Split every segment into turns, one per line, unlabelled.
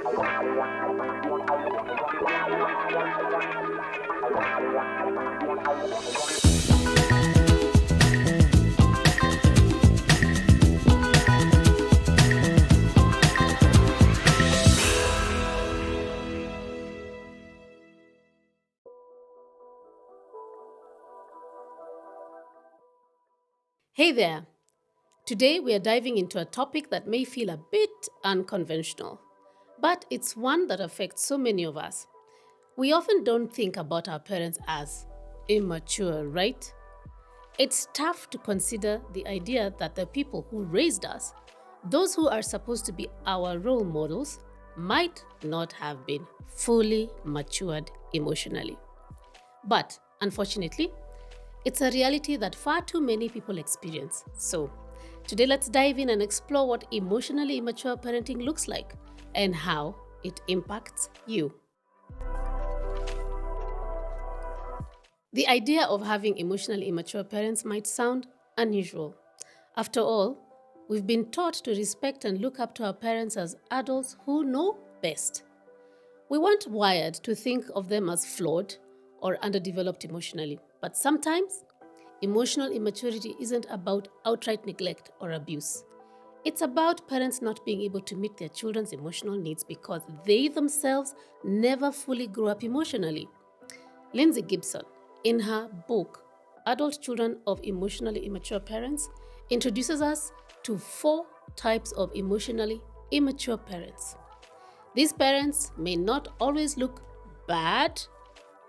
Hey there! Today we are diving into a topic that may feel a bit unconventional, but it's one that affects so many of us. We often don't think about our parents as immature, right? It's tough to consider the idea that the people who raised us, those who are supposed to be our role models, might not have been fully matured emotionally. But unfortunately, it's a reality that far too many people experience. So, today let's dive in and explore what emotionally immature parenting looks like and how it impacts you. The idea of having emotionally immature parents might sound unusual. After all, we've been taught to respect and look up to our parents as adults who know best. We weren't wired to think of them as flawed or underdeveloped emotionally, but sometimes emotional immaturity isn't about outright neglect or abuse. It's about parents not being able to meet their children's emotional needs because they themselves never fully grew up emotionally. Lindsay Gibson, in her book, Adult Children of Emotionally Immature Parents, introduces us to four types of emotionally immature parents. These parents may not always look bad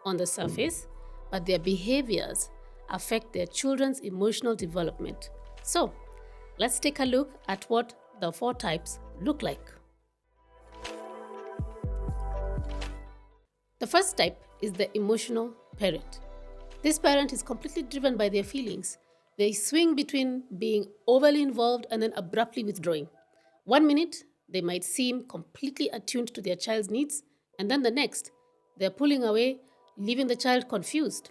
on the surface, but their behaviors affect their children's emotional development. So, let's take a look at what the four types look like. The first type is the emotional parent. This parent is completely driven by their feelings. They swing between being overly involved and then abruptly withdrawing. One minute, they might seem completely attuned to their child's needs, and then the next, they're pulling away, leaving the child confused.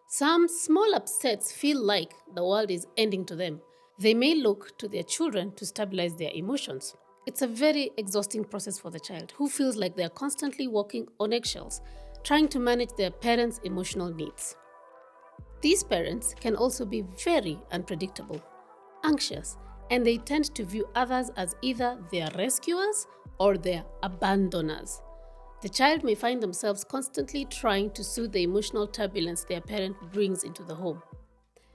Some small upsets feel like the world is ending to them. They may look to their children to stabilize their emotions. It's a very exhausting process for the child who feels like they're constantly walking on eggshells, trying to manage their parents' emotional needs. These parents can also be very unpredictable, anxious, and they tend to view others as either their rescuers or their abandoners. The child may find themselves constantly trying to soothe the emotional turbulence their parent brings into the home.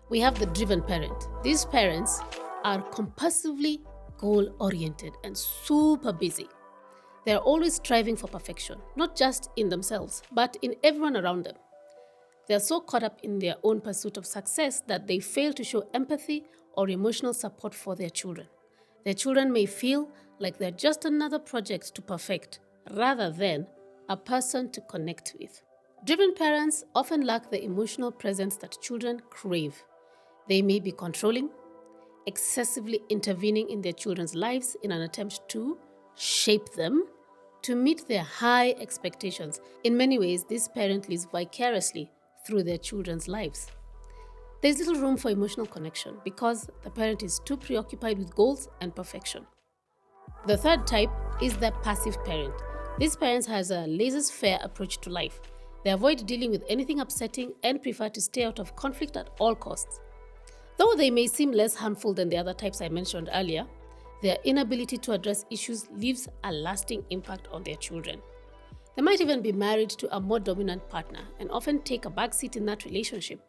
We have the driven parent. These parents are compulsively goal oriented and super busy. They are always striving for perfection, not just in themselves, but in everyone around them. They are so caught up in their own pursuit of success that they fail to show empathy or emotional support for their children. Their children may feel like they're just another project to perfect rather than a person to connect with. Driven parents often lack the emotional presence that children crave. They may be controlling, excessively intervening in their children's lives in an attempt to shape them to meet their high expectations. In many ways, this parent lives vicariously through their children's lives. There's little room for emotional connection because the parent is too preoccupied with goals and perfection. The third type is the passive parent. This parent has a laissez-faire approach to life. They avoid dealing with anything upsetting and prefer to stay out of conflict at all costs. Though they may seem less harmful than the other types I mentioned earlier, their inability to address issues leaves a lasting impact on their children. They might even be married to a more dominant partner and often take a backseat in that relationship.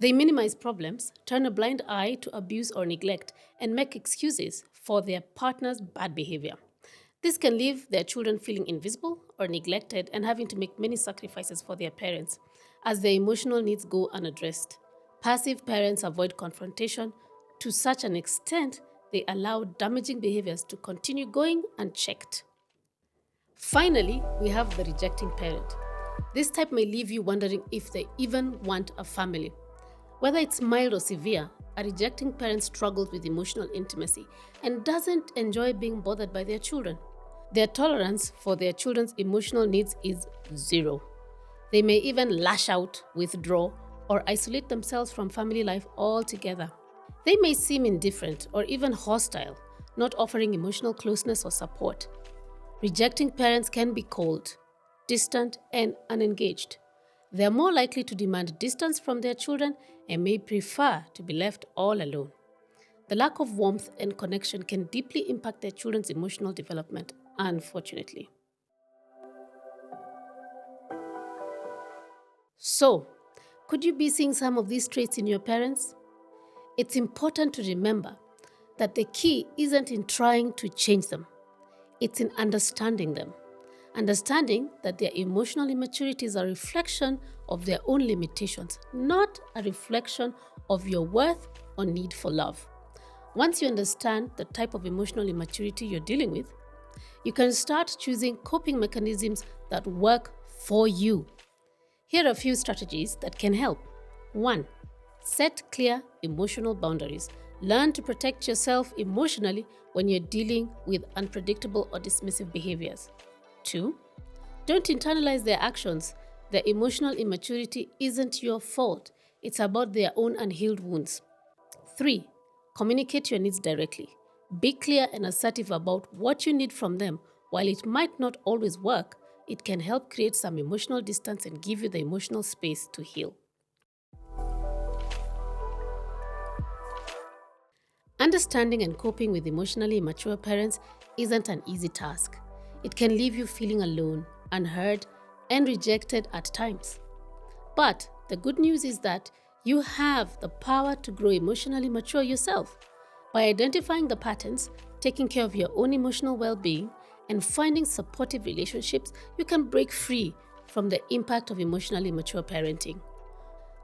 They minimize problems, turn a blind eye to abuse or neglect, and make excuses for their partner's bad behavior. This can leave their children feeling invisible or neglected and having to make many sacrifices for their parents as their emotional needs go unaddressed. Passive parents avoid confrontation to such an extent they allow damaging behaviors to continue going unchecked. Finally, we have the rejecting parent. This type may leave you wondering if they even want a family. Whether it's mild or severe, a rejecting parent struggles with emotional intimacy and doesn't enjoy being bothered by their children. Their tolerance for their children's emotional needs is zero. They may even lash out, withdraw, or isolate themselves from family life altogether. They may seem indifferent or even hostile, not offering emotional closeness or support. Rejecting parents can be cold, distant, and unengaged. They are more likely to demand distance from their children and may prefer to be left all alone. The lack of warmth and connection can deeply impact their children's emotional development, unfortunately. So, could you be seeing some of these traits in your parents? It's important to remember that the key isn't in trying to change them, it's in understanding them. Understanding that their emotional immaturity is a reflection of their own limitations, not a reflection of your worth or need for love. Once you understand the type of emotional immaturity you're dealing with, you can start choosing coping mechanisms that work for you. Here are a few strategies that can help. 1. Set clear emotional boundaries. Learn to protect yourself emotionally when you're dealing with unpredictable or dismissive behaviors. 2. Don't internalize their actions. Their emotional immaturity isn't your fault, it's about their own unhealed wounds. 3. Communicate your needs directly. Be clear and assertive about what you need from them. While it might not always work, it can help create some emotional distance and give you the emotional space to heal. Understanding and coping with emotionally immature parents isn't an easy task. It can leave you feeling alone, unheard, and rejected at times. But the good news is that you have the power to grow emotionally mature yourself. By identifying the patterns, taking care of your own emotional well being, and finding supportive relationships, you can break free from the impact of emotionally mature parenting.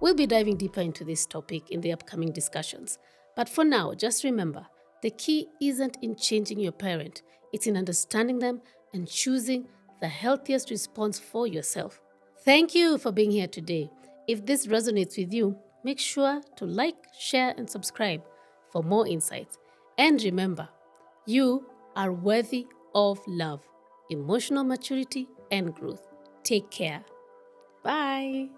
We'll be diving deeper into this topic in the upcoming discussions. But for now, just remember the key isn't in changing your parent, it's in understanding them and choosing the healthiest response for yourself. Thank you for being here today. If this resonates with you, make sure to like, share, and subscribe for more insights. And remember, you are worthy of love, emotional maturity, and growth. Take care. Bye.